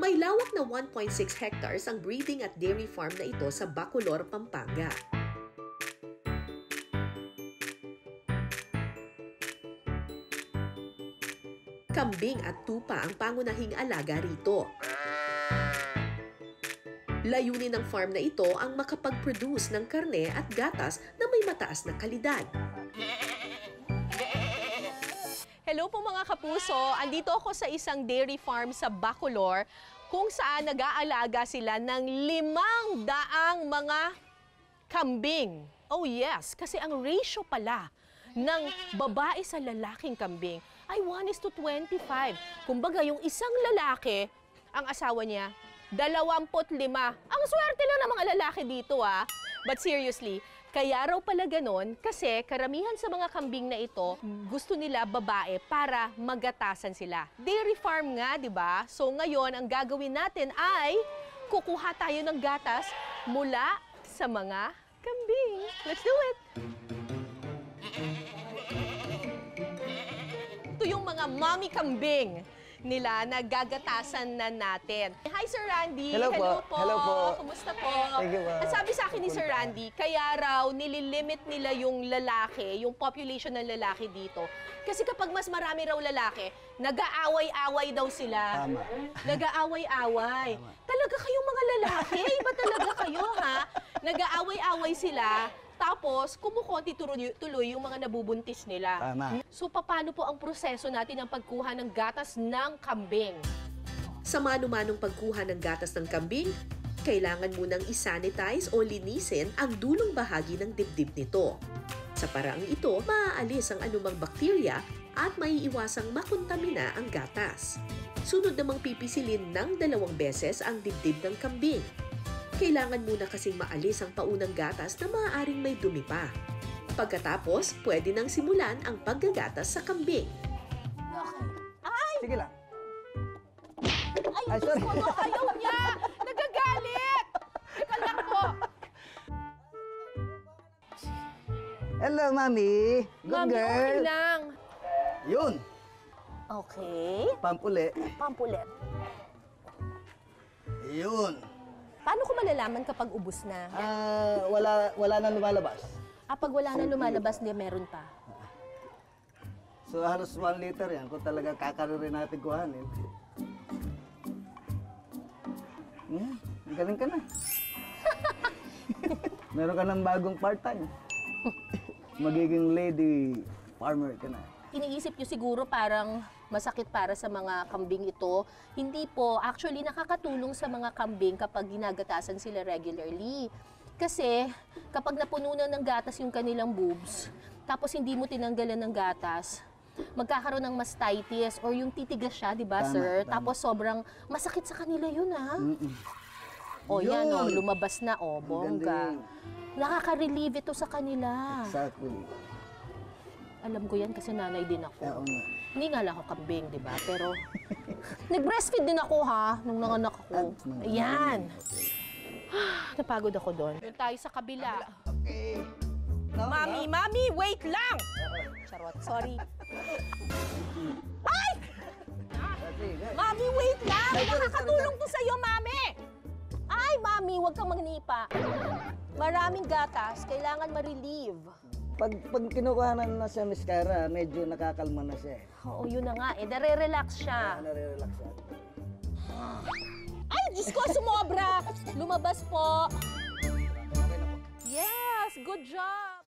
May lawak na 1.6 hectares ang breeding at dairy farm na ito sa Bacolor, Pampanga. Kambing at tupa ang pangunahing alaga rito. Layunin ng farm na ito ang makapag-produce ng karne at gatas na may mataas na kalidad. Hello po mga kapuso, andito ako sa isang dairy farm sa Bacolor kung saan nag-aalaga sila ng 500 mga kambing. Oh yes, kasi ang ratio pala ng babae sa lalaking kambing ay 1:25. Kumbaga yung isang lalaki, ang asawa niya, 25. Ang swerte lang ng mga lalaki dito But seriously, kaya raw pala ganon kasi karamihan sa mga kambing na ito, gusto nila babae para magatasan sila. Dairy farm nga, di ba? So ngayon, ang gagawin natin ay kukuha tayo ng gatas mula sa mga kambing. Let's do it! Ito yung mga mommy kambing nila na gagatasan na natin. Hi, Sir Randy. Hello po. Hello po. Kumusta po? Thank you, Ang sabi sa akin ni Sir Randy, kaya raw nililimit nila yung lalaki, yung population ng lalaki dito. Kasi kapag mas marami raw lalaki, nag-aaway-away daw sila. Tama. Nag-aaway-away. Talaga kayong mga lalaki? Iba talaga kayo, ha? Nag-aaway-away sila. Tapos, kumukonti tuloy yung mga nabubuntis nila. Tama. So, paano po ang proseso natin ng pagkuha ng gatas ng kambing? Sa mano-manong pagkuha ng gatas ng kambing, kailangan munang isanitize o linisin ang dulong bahagi ng dibdib nito. Sa paraang ito, maaalis ang anumang bakterya at maiiwasang makontamina ang gatas. Sunod namang pipisilin ng 2 beses ang dibdib ng kambing. Kailangan muna kasing maalis ang paunang gatas na maaaring may dumi pa. Pagkatapos, pwede nang simulan ang paggagatas sa kambing. Okay. Ay! Sige lang. Ay, Diyos ko, ayaw niya! Nagagalit! Teka lang po. Hello, Mami. Good Mami, girl. okay lang. Yun. Okay. Pampuli. Pampulet. Yun. Paano ko malalaman kapag ubus na? Wala na lumalabas. Pag wala na lumalabas, hindi meron pa. So, halos 1 liter yan kung talaga kakaroon natin kuhanin. Galing ka na. Meron ka ng bagong part-time. Magiging lady farmer ka na. Iniisip nyo siguro parang masakit para sa mga kambing ito. Hindi po. Actually, nakakatulong sa mga kambing kapag ginagatasan sila regularly. Kasi kapag napuno na ng gatas yung kanilang boobs, tapos hindi mo tinanggalan ng gatas, magkakaroon ng mastitis or yung titigas siya, di ba, sir? Tama. Tapos sobrang masakit sa kanila yun, O yan, lumabas na, bongga. Nakaka-relieve ito sa kanila. Exactly. Alam ko yan kasi nanay din ako. Oo nga. Hindi nga lang ako kambing, di ba? Pero nag-breastfeed din ako, nung nanganak ako. Ayan. Napagod ako doon. Doon tayo sa kabila. Okay. Mami, wait lang! Charot, sorry. Ay! Mami, wait lang! Nakakatulong to sa'yo, Mami! Ay, Mami, huwag kang magnipa. Maraming gatas, kailangan ma-relieve. Pag kinukuhanan na siya, Miss Cara, medyo nakakalma na siya. Oo, yun na nga. Nare-relax siya. Nare-relax siya. Ay, Diyos ko, sumobra! Lumabas po. Yes, good job!